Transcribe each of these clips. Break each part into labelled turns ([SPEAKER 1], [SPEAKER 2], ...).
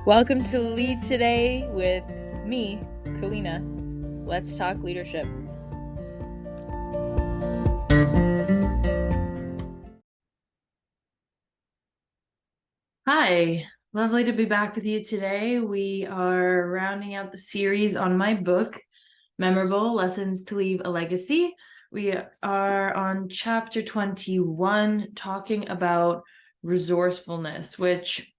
[SPEAKER 1] Welcome to Lead Today with me, Kalyna. Let's talk leadership. Hi, lovely to be back with you today. We are rounding out the series on my book, Memorable Lessons to Leave a Legacy. We are on chapter 21, talking about resourcefulness, which,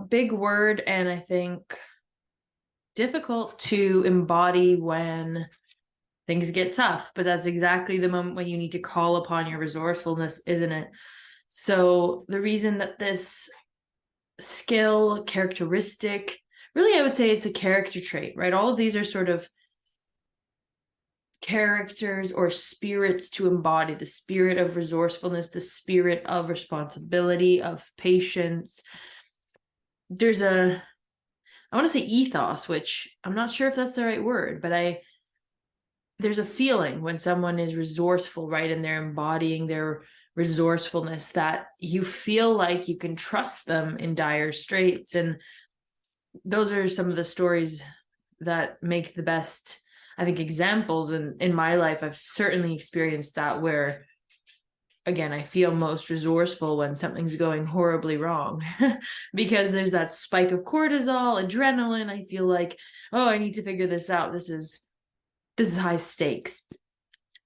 [SPEAKER 1] big word, and I think difficult to embody when things get tough, but that's exactly the moment when you need to call upon your resourcefulness, isn't it? So the reason that this skill, characteristic, really, I would say it's a character trait, right? All of these are sort of characters or spirits to embody the spirit of resourcefulness, the spirit of responsibility, of patience. There's I want to say ethos, which I'm not sure if that's the right word, but there's a feeling when someone is resourceful, right? And they're embodying their resourcefulness that you feel like you can trust them in dire straits. And those are some of the stories that make the best, I think, examples. And in my life, I've certainly experienced that where, again, I feel most resourceful when something's going horribly wrong because there's that spike of cortisol, adrenaline. I feel like, oh, I need to figure this out. This is high stakes.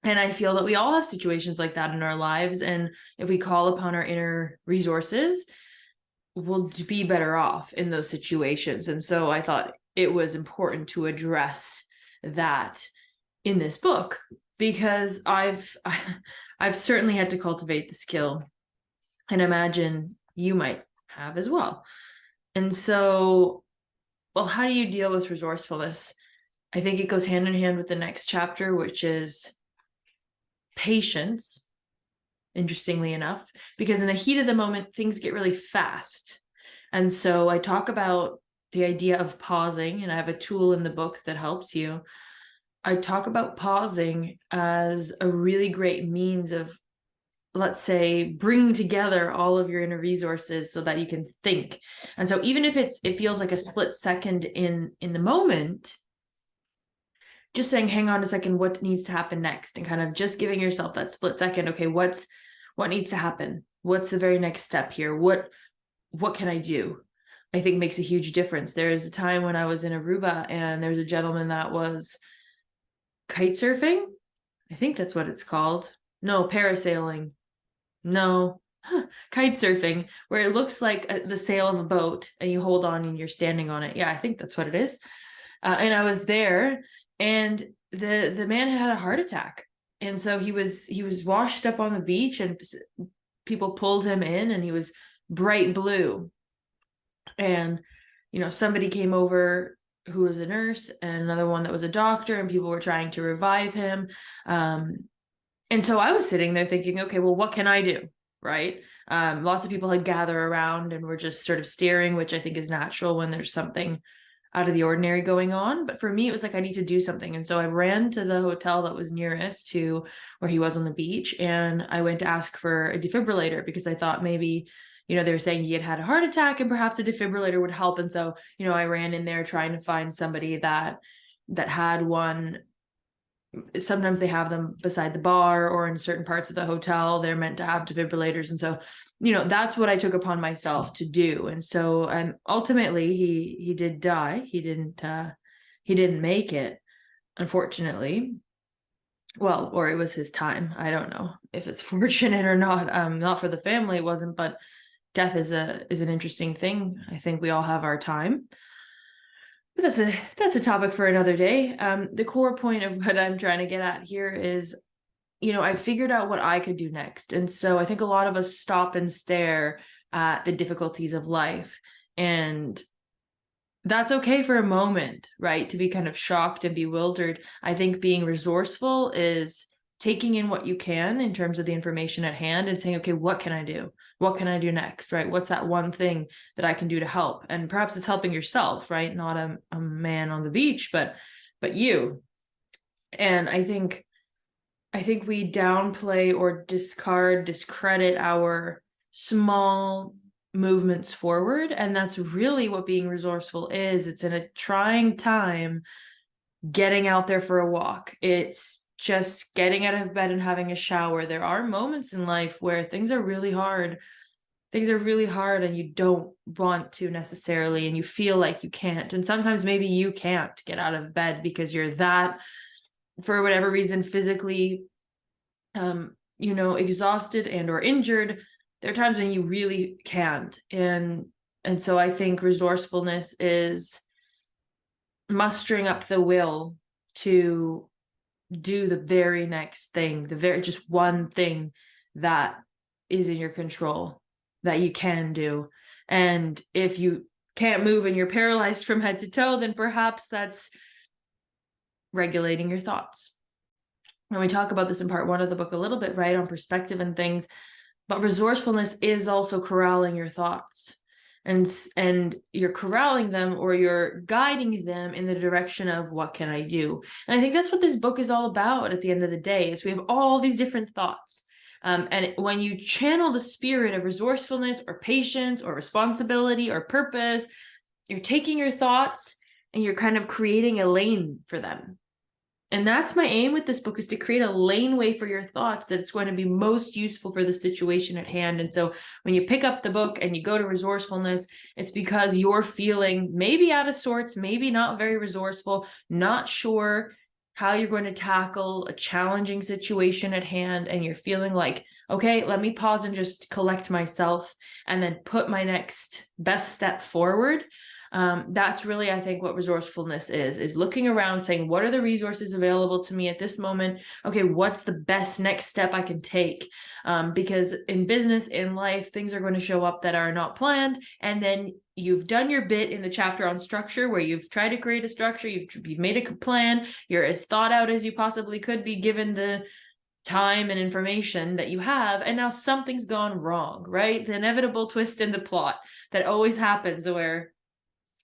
[SPEAKER 1] And I feel that we all have situations like that in our lives. And if we call upon our inner resources, we'll be better off in those situations. And so I thought it was important to address that in this book, because I've certainly had to cultivate the skill, and imagine you might have as well. And so, well, how do you deal with resourcefulness? I think it goes hand in hand with the next chapter, which is patience, interestingly enough, because in the heat of the moment, things get really fast. And so I talk about the idea of pausing, and I have a tool in the book that helps you. I talk about pausing as a really great means of, let's say, bringing together all of your inner resources so that you can think. And so even if it feels like a split second in the moment, just saying, hang on a second, what needs to happen next? And kind of just giving yourself that split second. Okay, what needs to happen? What's the very next step here? What can I do? I think makes a huge difference. There is a time when I was in Aruba and there was a gentleman that was kite surfing. I think that's what it's called. No, parasailing. No, kite surfing, where it looks like the sail of a boat and you hold on and you're standing on it. Yeah, I think that's what it is. And I was there, and the man had a heart attack. And so he was washed up on the beach, and people pulled him in, and he was bright blue. And, somebody came over who was a nurse and another one that was a doctor, and people were trying to revive him. And so I was sitting there thinking, okay, well, what can I do? Right. Lots of people had gathered around and were just sort of staring, which I think is natural when there's something out of the ordinary going on. But for me, it was like, I need to do something. And so I ran to the hotel that was nearest to where he was on the beach. And I went to ask for a defibrillator because I thought maybe, they were saying he had a heart attack and perhaps a defibrillator would help. And so, I ran in there trying to find somebody that had one. Sometimes they have them beside the bar, or in certain parts of the hotel, they're meant to have defibrillators. And so, that's what I took upon myself to do. And so, ultimately he did die. He didn't make it, unfortunately. Well, or it was his time. I don't know if it's fortunate or not. Not for the family, it wasn't, but death is an interesting thing. I think we all have our time. But that's a topic for another day. The core point of what I'm trying to get at here is, I figured out what I could do next. And so I think a lot of us stop and stare at the difficulties of life. And that's okay for a moment, right? To be kind of shocked and bewildered. I think being resourceful is taking in what you can in terms of the information at hand and saying, okay, what can I do? What can I do next, right? What's that one thing that I can do to help? And perhaps it's helping yourself, right? Not a man on the beach, but you. And I think we downplay or discredit our small movements forward. And that's really what being resourceful is. It's in a trying time, getting out there for a walk. It's just getting out of bed and having a shower. There are moments in life where things are really hard. Things are really hard and you don't want to necessarily, and you feel like you can't. And sometimes maybe you can't get out of bed because you're that, for whatever reason, physically exhausted and or injured. There are times when you really can't. And so I think resourcefulness is mustering up the will to do the very next thing, just one thing that is in your control, that you can do. And if you can't move and you're paralyzed from head to toe, then perhaps that's regulating your thoughts. And we talk about this in part 1 of the book a little bit, right, on perspective and things. But resourcefulness is also corralling your thoughts, and you're corralling them, or you're guiding them in the direction of what can I do. And I think that's what this book is all about at the end of the day, is we have all these different thoughts. And when you channel the spirit of resourcefulness or patience or responsibility or purpose, you're taking your thoughts and you're kind of creating a lane for them. And that's my aim with this book, is to create a laneway for your thoughts that it's going to be most useful for the situation at hand. And so when you pick up the book and you go to resourcefulness, it's because you're feeling maybe out of sorts, maybe not very resourceful, not sure how you're going to tackle a challenging situation at hand. And you're feeling like, okay, let me pause and just collect myself and then put my next best step forward. That's really, I think, what resourcefulness is looking around, saying, what are the resources available to me at this moment? Okay, what's the best next step I can take? Because in business, in life, things are going to show up that are not planned. And then you've done your bit in the chapter on structure, where you've tried to create a structure, you've made a plan, you're as thought out as you possibly could be given the time and information that you have, and now something's gone wrong, right? The inevitable twist in the plot that always happens, where,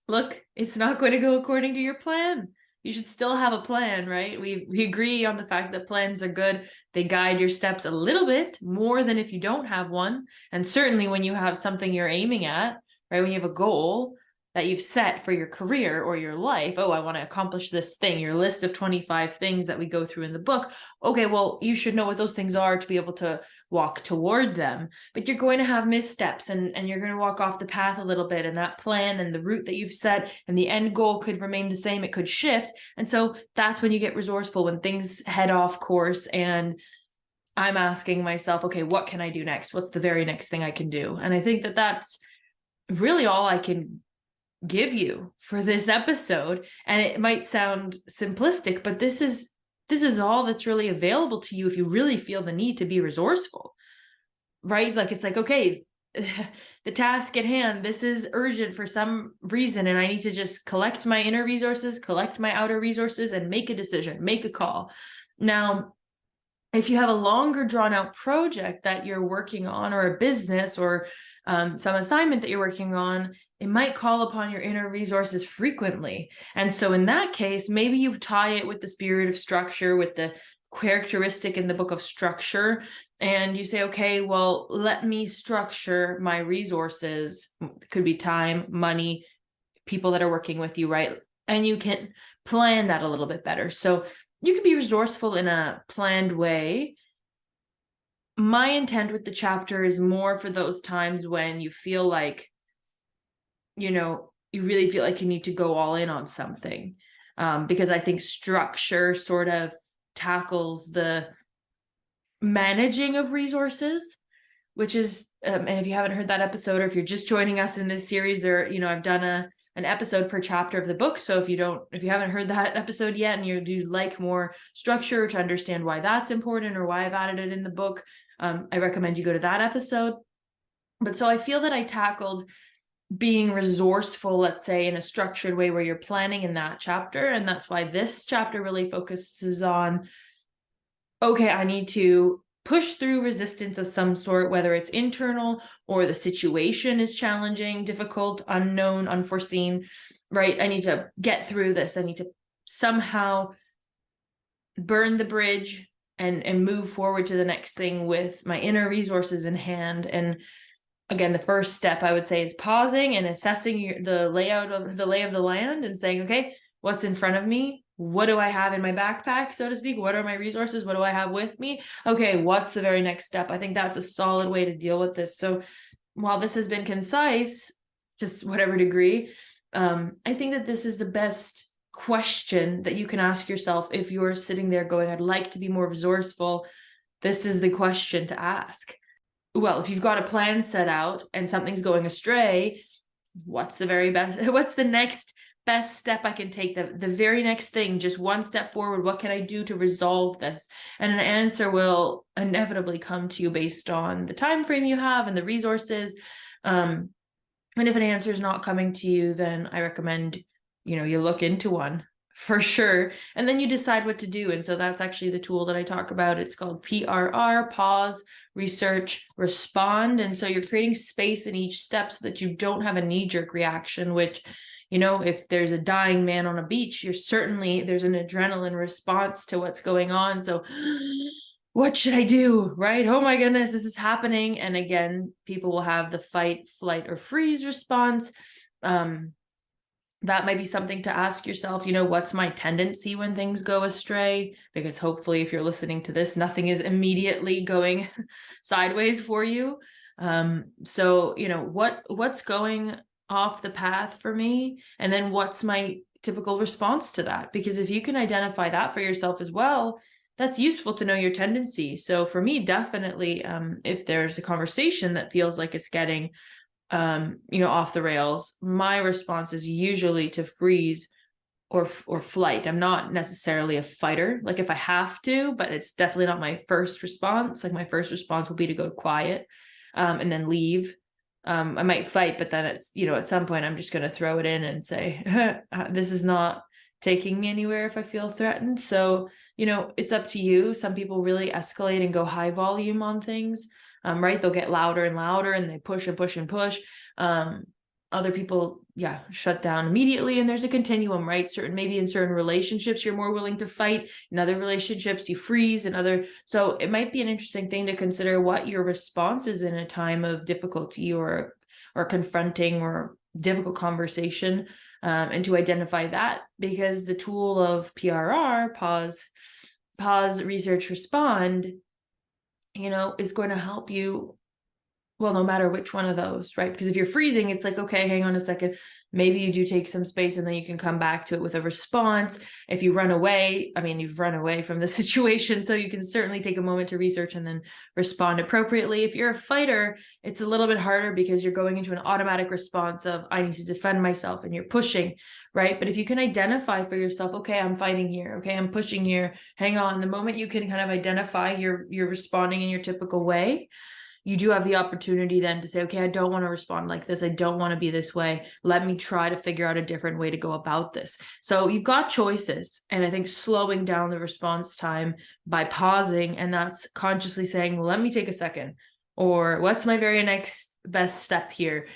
[SPEAKER 1] look, it's not going to go according to your plan. You should still have a plan, right? We agree on the fact that plans are good. They guide your steps a little bit more than if you don't have one. And certainly when you have something you're aiming at, right? When you have a goal that you've set for your career or your life, oh, I want to accomplish this thing, your list of 25 things that we go through in the book. Okay, well, you should know what those things are to be able to walk toward them. But you're going to have missteps, and you're going to walk off the path a little bit, and that plan and the route that you've set and the end goal could remain the same. It could shift. And so that's when you get resourceful, when things head off course. And I'm asking myself, okay, what can I do next? What's the very next thing I can do? And I think that that's really all I can give you for this episode. And it might sound simplistic, but this is all that's really available to you if you really feel the need to be resourceful, right? Like, it's like, okay, the task at hand, this is urgent for some reason, and I need to just collect my inner resources, collect my outer resources, and make a decision, make a call. Now, if you have a longer drawn out project that you're working on, or a business, or some assignment that you're working on, it might call upon your inner resources frequently. And so in that case, maybe you tie it with the spirit of structure, with the characteristic in the book of structure, and you say, okay, well, let me structure my resources. It could be time, money, people that are working with you, right? And you can plan that a little bit better. So you can be resourceful in a planned way. My intent with the chapter is more for those times when you feel like, you really feel like you need to go all in on something. Because I think structure sort of tackles the managing of resources, which is, and if you haven't heard that episode, or if you're just joining us in this series, I've done an episode per chapter of the book. So if you haven't heard that episode yet, and you do like more structure to understand why that's important, or why I've added it in the book, I recommend you go to that episode. But so I feel that I tackled being resourceful, let's say, in a structured way, where you're planning in that chapter. And that's why this chapter really focuses on, okay, I need to push through resistance of some sort, whether it's internal or the situation is challenging, difficult, unknown, unforeseen, right? I need to get through this. I need to somehow burn the bridge and move forward to the next thing with my inner resources in hand. And again, the first step I would say is pausing and assessing the lay of the land and saying, okay, what's in front of me? What do I have in my backpack, so to speak? What are my resources? What do I have with me? Okay, what's the very next step? I think that's a solid way to deal with this. So while this has been concise, to whatever degree, I think that this is the best question that you can ask yourself if you're sitting there going, I'd like to be more resourceful. This is the question to ask. Well, if you've got a plan set out and something's going astray, what's the next best step I can take? The very next thing, just one step forward. What can I do to resolve this? And an answer will inevitably come to you based on the time frame you have and the resources. And if an answer is not coming to you, then I recommend, you look into one for sure. And then you decide what to do. And so that's actually the tool that I talk about. It's called PRR, pause, research, respond. And so you're creating space in each step so that you don't have a knee-jerk reaction, which, if there's a dying man on a beach, there's an adrenaline response to what's going on. So what should I do? Right? Oh my goodness, this is happening. And again, people will have the fight, flight, or freeze response. That might be something to ask yourself, what's my tendency when things go astray? Because hopefully if you're listening to this, nothing is immediately going sideways for you. So, what's going off the path for me? And then what's my typical response to that? Because if you can identify that for yourself as well, that's useful to know your tendency. So for me, definitely, if there's a conversation that feels like it's getting off the rails, my response is usually to freeze or flight. I'm not necessarily a fighter, like if I have to, but it's definitely not my first response. Like my first response will be to go quiet, and then leave. I might fight, but then it's, at some point I'm just going to throw it in and say, this is not taking me anywhere if I feel threatened. So, it's up to you. Some people really escalate and go high volume on things. Right? They'll get louder and louder and they push and push and push. Other people, shut down immediately. And there's a continuum, right? Maybe in certain relationships, you're more willing to fight. In other relationships, you freeze. So it might be an interesting thing to consider what your response is in a time of difficulty or confronting or difficult conversation, and to identify that, because the tool of PRR, pause, research, respond, is going to help you, well, no matter which one of those, right? Because if you're freezing, it's like, okay, hang on a second. Maybe you do take some space and then you can come back to it with a response. If you run away, you've run away from the situation. So you can certainly take a moment to research and then respond appropriately. If you're a fighter, it's a little bit harder because you're going into an automatic response of, I need to defend myself, and you're pushing, right? But if you can identify for yourself, okay, I'm fighting here. Okay, I'm pushing here. Hang on. The moment you can kind of identify you're responding in your typical way, you do have the opportunity then to say, okay, I don't want to respond like this. I don't want to be this way. Let me try to figure out a different way to go about this. So you've got choices. And I think slowing down the response time by pausing, and that's consciously saying, well, let me take a second, or what's my very next best step here,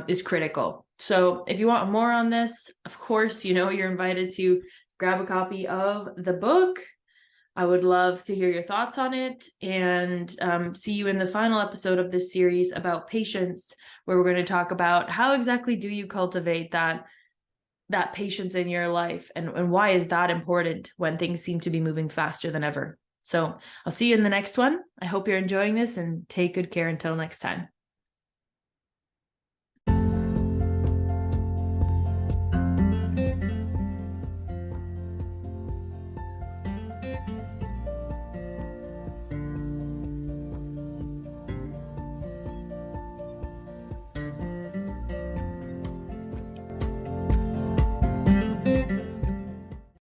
[SPEAKER 1] is critical. So if you want more on this, of course, you're invited to grab a copy of the book. I would love to hear your thoughts on it, and see you in the final episode of this series about patience, where we're going to talk about how exactly do you cultivate that patience in your life, and why is that important when things seem to be moving faster than ever. So I'll see you in the next one. I hope you're enjoying this, and take good care until next time.